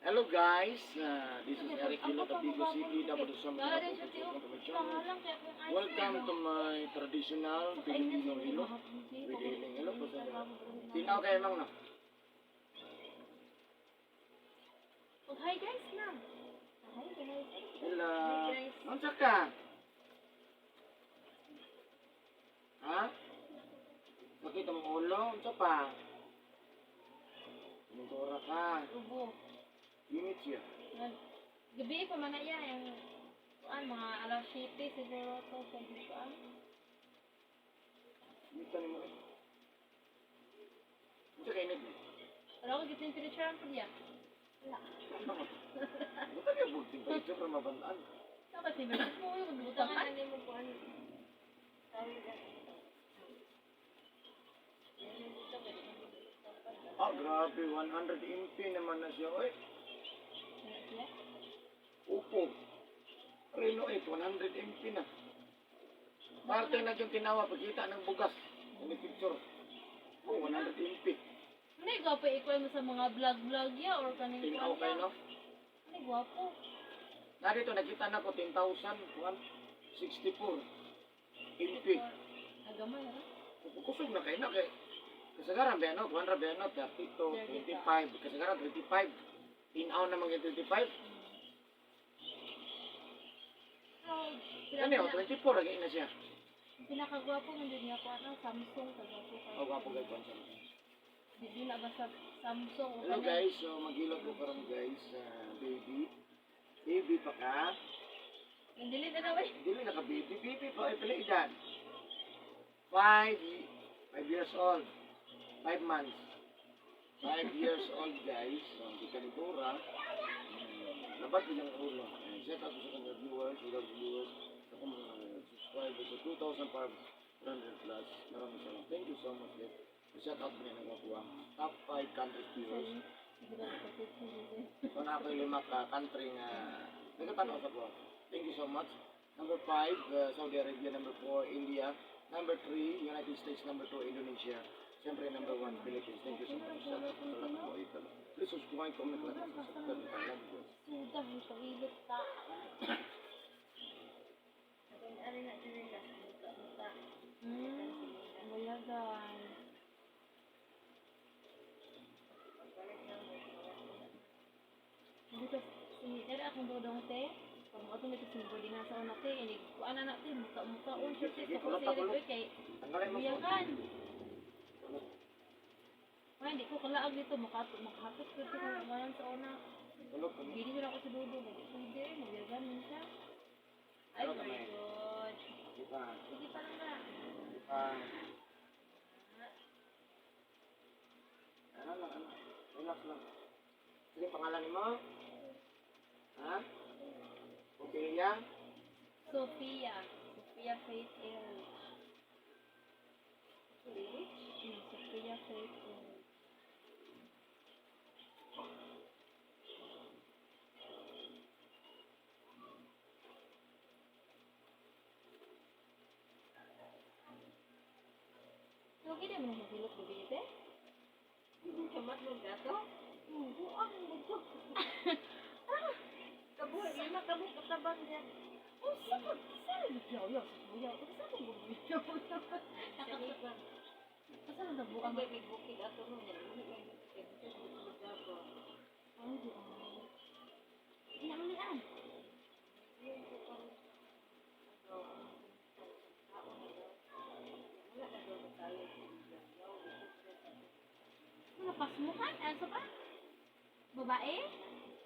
Hello guys, this is Eric Hilo Tabigo City, dapat usama na po sa my channel. Welcome to my traditional Filipino Hilo. With Hiling Hilo po sa tinaw kayo mang no. Hi guys na. Hi guys. Hello. Hi guys. Unsa ka? Ha? Nakita mo ulo, unsa pa? Mentora ka. Ubo. Limit siya. Gabi pa man na yan. Mga alas 7 siguro to sa gituan. Limit ni mo eh. Unsa kay nag? Pero ako gitin piniturean ko diya. Wala. Buta kay bugti pa ito para mabandaan. Dapat si Bertus mo yung butangan na mo po ano. Ah, grabe, 100 MP naman na siya, oy. Upo. Reno 8, 100 MP na. Parte na yung tinawa, pagkita ng bugas. Yung picture. Oh, 100 MP. Ano gwapo ikaw mo sa mga vlog-vlog ya or kaning Tinaw kayo, no? Ano gwapo? Narito, nakita na ko 10,164 MP. Agamay ha? Kusog na kayo na kay kasagaran ba ano, 200 ba ano, 32, 25, kasagaran 25. Tinaw na mga 25. Ano yun, 24 lagi na siya. Pinakagwapo mo din niya ko ano, Samsung kagwapo kayo. Oh, wapo guys, one Hindi na ba sa Samsung o Hello kanin? guys, so maghilot ko karon guys, baby. Baby pa ka? Hindi na na ba? Dili na ka baby, baby pa ay pala edad. 5 years old. 5 months. 5 years old guys. So, di ka ni Dora. Labat ko yung ulo. Set up ko sa kanya viewers, without viewers. Sa kong mga subscribers. So, 2,500 plus. Maraming salamat. Thank you so much guys. Set up ko na nagawa. Top 5 country viewers. So, na ako yung 5 country nga nagkatanong sa ko. Thank you so much. Number 5, Saudi Arabia. Number 4, India. Number 3, United States. Number 2, Indonesia. Siyempre, number 1, Philippines. Thank you so much. Salamat po ito. Please subscribe, comment, like, and subscribe. Love you. Sudah, ito hilot ta. Ano na sila? Malagan. Dito, sinitera akong dodong te. Kung ato nito sinibodi na sa una te, ini kuan na natin, muka-muka on siya te, sa kusiri kay biyakan. Ay, hindi ko kalaag dito, makahapit ko ito kung sa una. Bili ko na ako sa dudo, hindi, magyagan mo siya. Ay, very good. Sige pa lang na. Relax lang. Sige, pangalan mo? Ha? Okay, yan? Sophia. Sophia Faith Erich. Sophia Faith Erich. Lagi dia menunggu hilot begitu. Hemat mo gato? Buang mo to. Kabuhay niya na kamu katabang niya. Oh, sakot. Saan nagyaw-yaw? Saan mo bumitaw? Nakakasal. Saan na buang? Ang may bukid ato mo niya. Ay, di ay. Ilang-ilang. Lepas mo kan? Ano pa? Babae?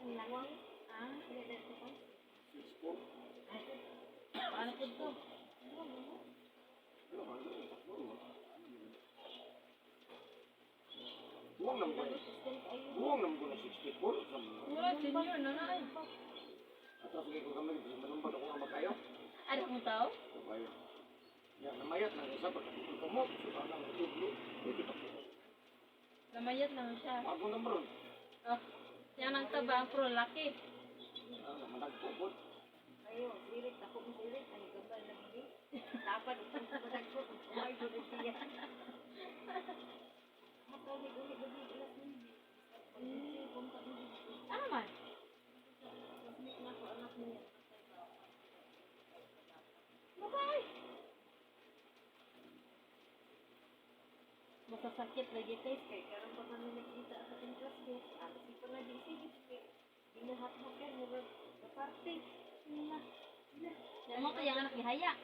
Ang lawang? Pinadad ko pa? Paano po ito? Buang naman ko na 64. Wala, senior na na. Atas lagi ko kami, manumpa ako nga makayo. Ano kong tao? Makayo. Yan, namayat na isa pa. Kamot, suka na, tublo. Namayat lang siya. Ako na maroon. Oh, yan ang taba, pro laki. Managpupot. Ayo, sirit ako mo sirit. Ay, gabal na hindi. Dapat isang sabagay ko. Kumay ko din siya. Ano man? masakit lagi guys kay karon pa kami nakita sa ating classmate. Ako ko na di sige. Binahat-hakan mo sa party. Na. Yan mo kaya anak ni Haya.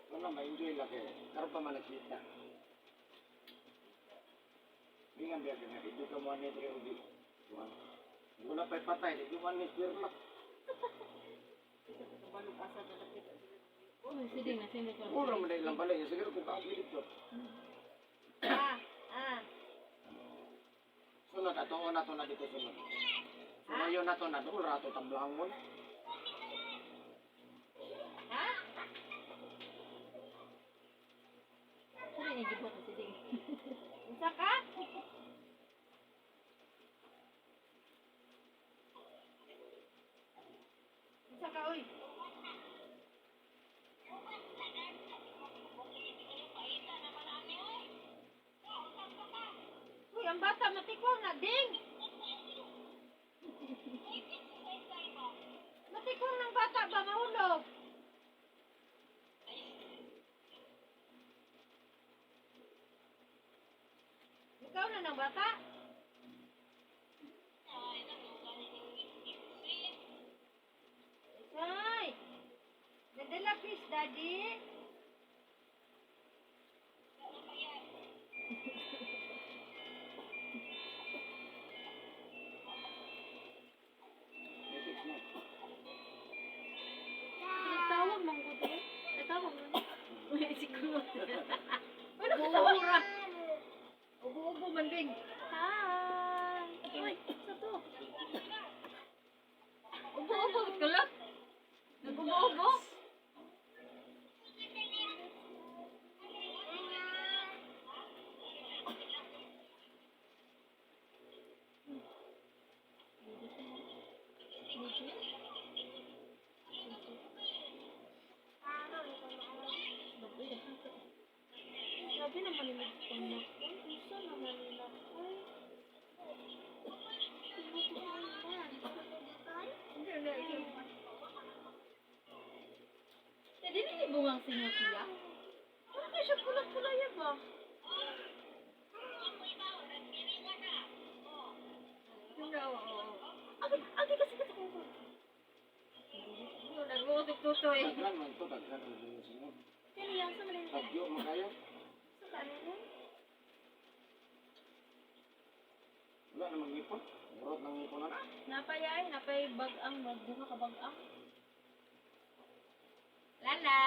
Wala, ma-enjoy lang kayo. Karoon pa man nakita. Hindi nga biya ka ito ka mo ni Dre Ubi. Kung na pa'y patay, di mo ni Dre Ubi. Balog asa na nakita. Oh, sige na sino ko. Mura mo na ilang balay niya. Siguro kung kaagilid ko. Sunod, atong na to na dito sunod. Sumayo na to na doon, rato tamblangon. Ha? Sino ni gibot si Ding? Unsa ka? Unsa ka oy? Uy, ang bata matikong na Ding. Matikong ng bata ba mahulog? Ikaw na ng bata? Isay! Nadala fish, Daddy? Tawag lang ko din. Tawag lang. May sikulot. Ano ka tawag? Ubo-ubo man din. Hi! Uy, sa to? Ubo-ubo, kulot? Nag-ubo-ubo? Sabi naman nila pangnak. Isa naman nila. Hindi na bungang sinyo siya? Ano kayo siya kulak-kulak yan ba? Oo. Agi kasi kita ko. Nag-uusok-tutoy. Daghan man to, daghan man yung sunod. Kaya yan sa malin. Tagyo mo kayo. Sa kanila? Wala namang ngipon. Murot ng ngipon na na. Napay bag-ang, magbuka ka bag-ang. Lala!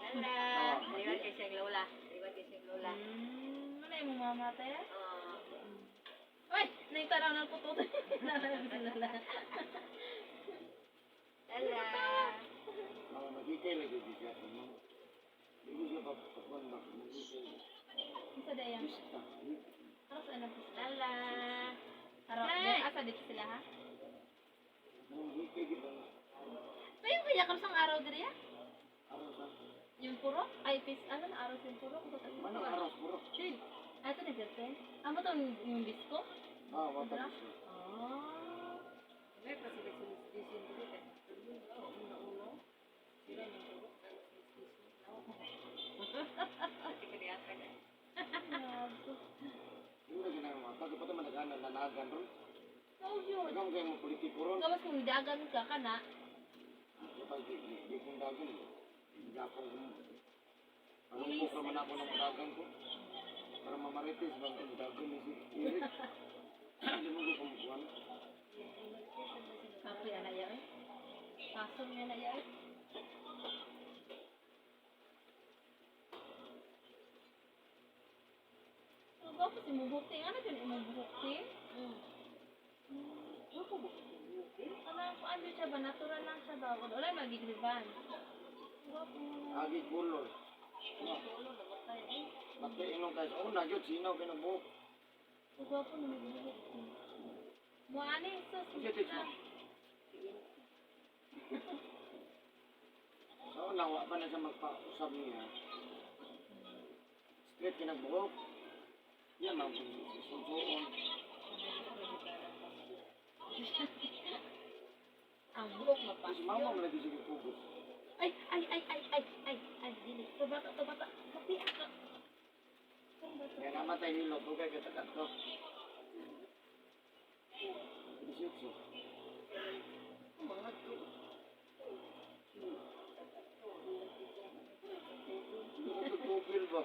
Lala! Iwan kay siyang lola. Ano yung mamatay? Uy! Naitaraw ng putot. Nalalang si Lala. Lala! Magigay lagi di siya. Hindi siya papakuan ba? Magigay. Isa da yan. Bista. Ano sa anak? Lala! Haro, asa dito sila ha? Magigay kita na. May yung kaya sang araw diri ya? Araw sa. Yung puro? Ay, ano na araw yung puro? Manang araw puro. Sin? Ito na gerte? Ano to yung disco? Wata Bra? gusto. May pasilis-silis dito eh. Ulo. Sila yung puro. Yung na ginang mata. Di pa ito managanan nanagan ron. Oh, yun. Ikaw kayo mo politiko ron. Tapos kung dagan ka ka na, Kapag di kong dagan. Hindi akong Anong naman ako ng dagan ko. Para mamarites bang ang dagan ni si Eric. Hindi mo ko kumukuhan. kape anak ya eh. Pasok niya na ya eh. Ano ba kasi mubukti? Ano yun mubukti? Ako bukti? Ano siya ba? Natural lang siya ba? Wala magigriban. Agi kulor. Bakit inong kayo? Una yun, sinaw kinabuhok. Gwapo na magbukti. Mo ani sus. Sige, teach mo. So, nawa pa na siya magpa-usap niya. Straight kinagbuhok. Yan ang susuon. Ang buhok Kasi mapasyo. mama mo lagi sige pugos. Ay, dili. To bata. Mati ako. Kaya namatay hilot, huwag kayo katakat to. 18. Mga to. Tutupil ba?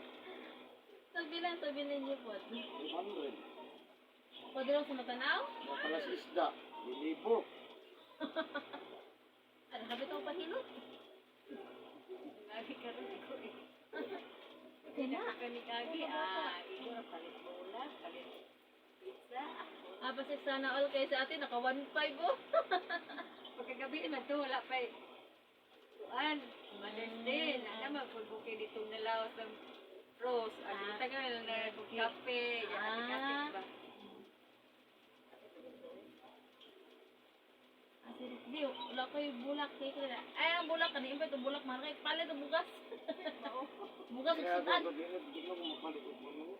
Sabilan niyo po. 500. Pwede lang sa matanaw? Mapalas isda. 1,000. Ano, kabit ako pahilot? Lagi ka rin ako eh. Kaya Kani-kagi, ito na palit bola, palit pizza. Basta sana all kayo sa atin, naka 1.5 oh. Pagkagabi naman to, wala pa eh. Tuan, Mother's Day, naman pagbuki dito nalawas ng rose. Ang tagal na kape, yan, ba? Di, wala ko yung bulak. Ay, ang bulak, kanina ba itong bulak, markay, palit ang bugas. Bugas, Kaya susutan. ito, di mo mapalikot mo.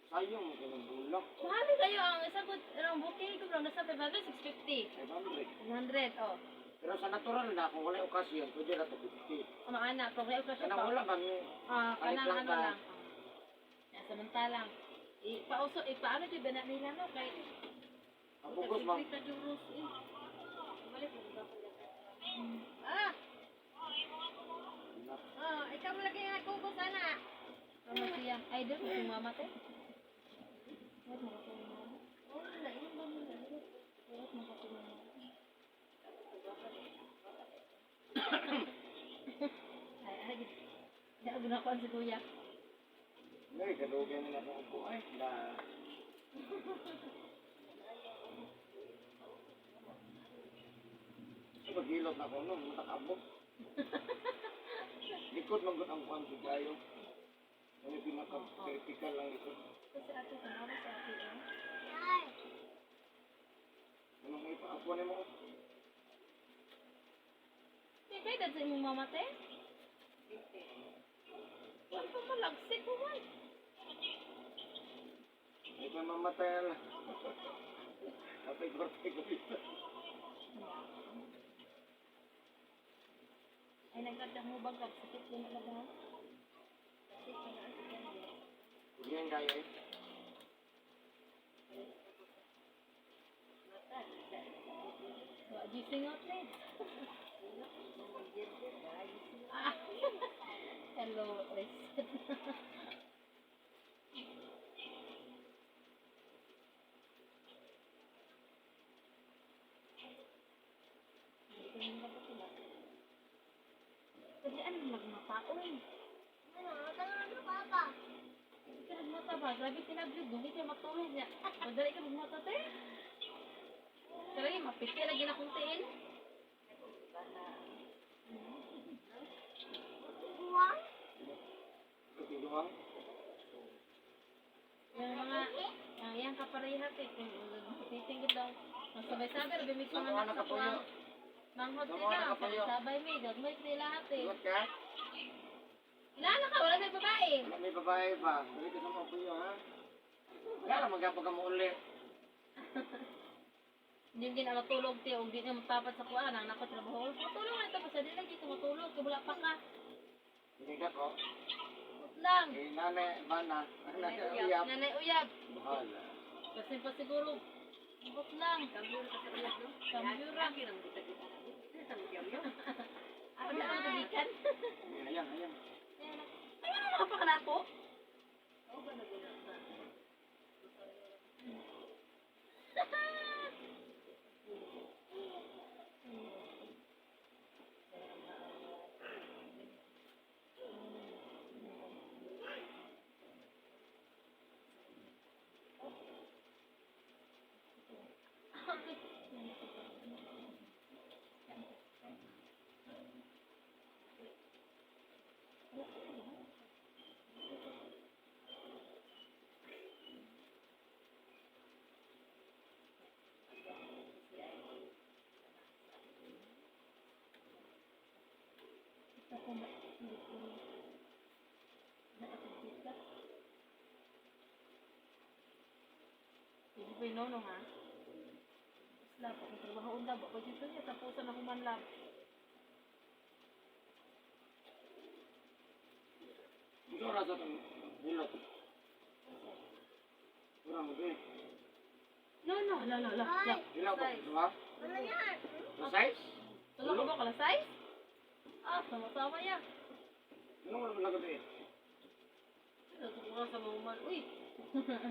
Sayang mo ka ng bulak. Mahali kayo, ang isagot, ang booking ko lang, nasa 500, 650. 500. 100, oh. Pero sa natural na, kung wala okasyon, pwede na ito 50. Ano anak, progreo ka siya Kanang pa. wala ba mo? Kahit lang Ano ka. lang. Yan, samantalang. Paano ito ba nila, no? Kay, Ang bugos mo. Kita juros eh. Balik mo ba ko ikaw mo lagi nga kugos, anak. ano siya? Ay, doon, yung mama te. Wait, makatulong mo. Oh, nainom ba mo na? Wait, makatulong mo. Ay. Hindi ako nakuha si kuya. Ngay, kadugay mo na kung buhay. Na... Maghilot ako no, matakabot. Likod man gud ang kuwan si Gayo. Ano pinaka-critical lang ito. Kasi ato, kumama sa ato, eh. Ano may paapuan mo? Kaya dad sa imong mama te? Wala pa malagsik ko man. Ay pa mamatay na. Kapag korte ko dito. Ay, nagkagdag mo bang sakit din na ba? Sakit ka na ang sakit. Hindi yan Gayo eh. Gising out na eh. Ah, hello, reset. Kasi ano nagmataon? Kasi nagmata ba? Grabe tinablog. Hindi kayo matulog niya. Madali ka magmata te. Talaga mapiti lagi na kong tiin. Katiduang. Yung mga, yung kapareha kay titinggit daw. Magsabay-sabay, rabi may Saan mga ka anak sa nakapuyo? kuwang. Manghot Saan sila, ka nakapuyo? sabay may, gagmay sila lahat eh. Iwat ka? Ilan ka? Wala sa babae. Wala may babae pa. Dali ka sa mga puyo ha. Wala lang magkapag ka mo ulit. Hindi na matulog tiyo, hindi na matapat sa kuwang, ang napatrabaho. Matulog na ito, kasi di lang dito matulog, kaya wala pa ka. Hindi ka ko. Ut lang. Eh, nanay, bana. Nanay, Nanay uyab. Bahala. Kasi pa siguro, ut lang. Kambyo ka sa riyad, no? Kambyo ra. Lagi lang kita kita. Sa kambyo. Ako na ang tulikan. Ayan, ayan. Ayun na nakapaka na ako. Oo ba naguna sa Ako ba? Hindi ko. Nakakita. Hindi pa inono ha? Lab, ako trabaho lab. Ako dito niya, tapusan ako man lab. Gusto rasa itong hilot. Kurang mo eh. No. Hilaw ba? Diba? Sa size? Tulo ko ba kala size? Ah, sama-sama yan. Ano mo naman lagabi eh? Natutuwa sa mga man. Uy!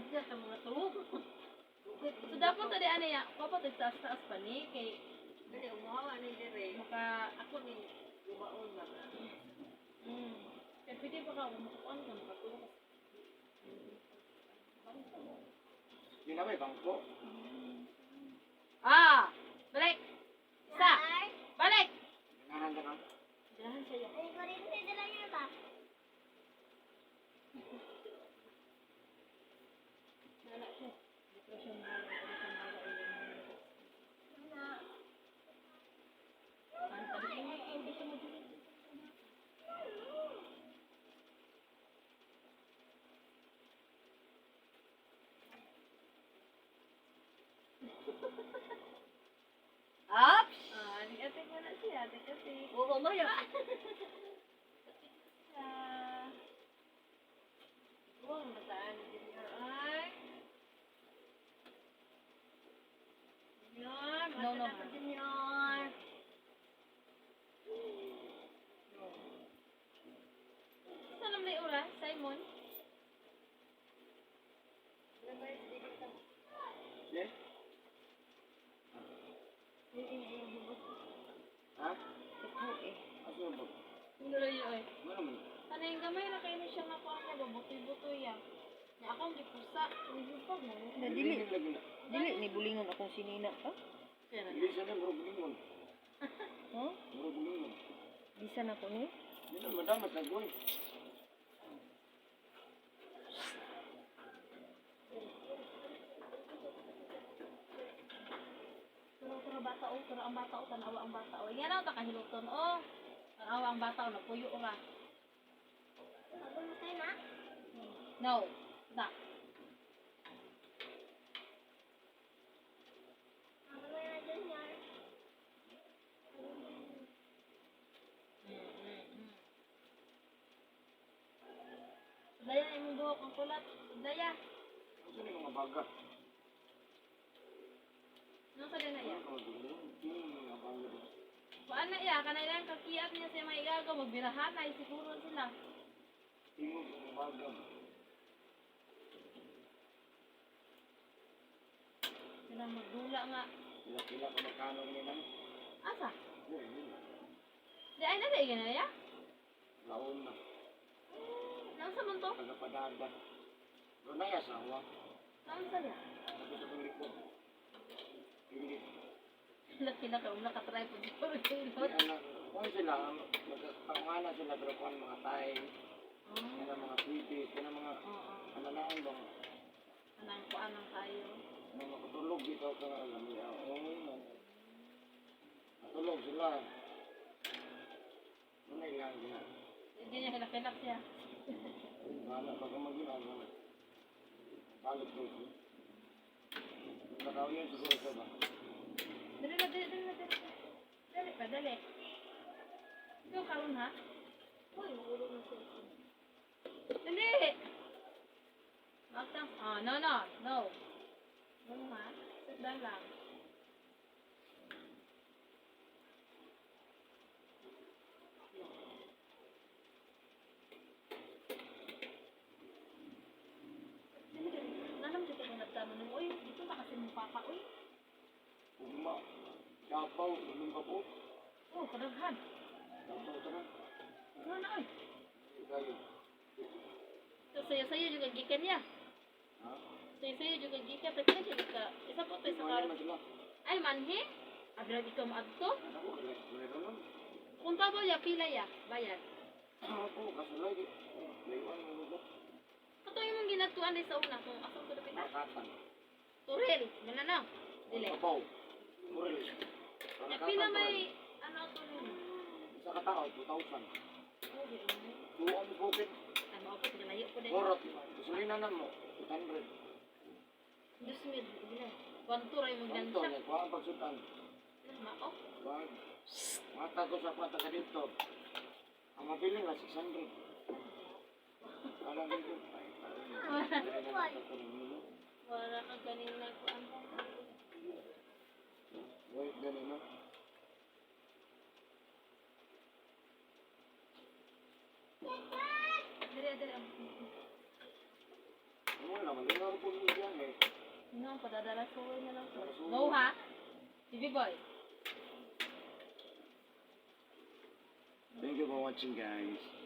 Diyan sa mga tuhog. So dapat tadi ano ya, papa taas-taas pa ni kay Dali, umuhawa ni dire. maka Ako ni gubaon ba? kaya pwede pa ka umukuan ka makatulog ka. Hindi na may bangko. Ah! Balik! Isa! Balik! Nanghanda ka. Dahan siya. Wala siya. Depression na wala. Ups! Ah, ate mo na siya. Ate kasi. Oo, mayo. Huwag mataan. Ay. Yan, No, mata na din yan. Saan naman may oras, Simon? Okay? Ha? Aso ba? Nuloy oy. Ano man? Ano yung gamay na kayo na siya nga kuha niya, babutoy-butoy yan. Nga akong gipusa, nilupag mo. Dili. Lagi na. Dili ni bulingon akong sinina pa. Kaya na. Hindi siya na muro bulingon. Huh? Muro bulingon. Bisan ako ni. Hindi na madamat na goy. Pero bata o, pero ang bata o, tanawa ang bata o. Yan ako takahiluton o. Tanawa ang bata o, napuyo o ka. No. Da. Daya na imong buhok ang kulat. Daya. Ano yung mga baga? Ano sa dina ya? Ano yung mga baga? Kuan na iya, kanay lang kakiat niya siya may igagaw, magbirahan na, siguro sila. Tingog yung mga baga. Sila magdula nga. Kila ka magkano nila. Asa? Yun. Di ay na di na ya? Laon na. Nang sa man to? Tagapadada. Doon na yung asawa. Nang sa ya? Sabi sa kong likod. Hindi. Laki na ka, nakatry po dito rin kayo. Kung sila, magkakangana sila pero kung mga tay, yan ang mga sweeties, yan ang mga Oo. ano na ang bang, Anang kuan ang kayo. ano makatulog dito ka alam niya. Matulog sila. Ano lang sila. Hindi niya kinakilak siya. Wala pa ka mag-ginagawa. Balik ko siya. Nakaw yun siguro siya ba? Dali na. Dali pa, dali. Ikaw karon ha? Uy, magulo na siya. Dali! Matang. Ah, no. No ha? Sit down lang. Nanam dito ko nagtama nung, uy, dito na kasi mong papa, uy. Ugma. Kapaw, ulong ka po. Oh, kadaghan. Kapaw ka na. Ano na, uy. Kayo. So, sayo juga gikan niya. Ha? Sayo juga gikan. Tapi na juga ka. Isa po tayo sa Ano karon. naman sila? Ay, manhi. Ablag ikaw maadto. Ako, meron nun. Kung pa ba ya, pila ya. Bayad. Ako, kaso lagi. Layuan mo lugar. Ito yung mga ginatuan din sa una. Kung asang ko na pita. Makatan. Turil. Gana na. Dili. Kapaw. Muril. Ya, pila may, ano ito rin. Sa katao, 2,000. Oh, di ba? Tuon mo bukit. Ay, maupot. Galayo ko din. Korot. Gasolina na mo. 800. Dusmid. Gila. Kwantura yung mga Ganto, gansya. kuha ang pagsutan. Mao. Wag. Mata ko sa pata ka dito. Ang mabili nga 600. Alam ko ito. Wala ka ganing nagkuhan. Wait, ganun na. Dali. Ano naman, nilaro po niyo dyan eh. No, padadala ko na lang. Go ha? TV boy. Thank you for watching guys.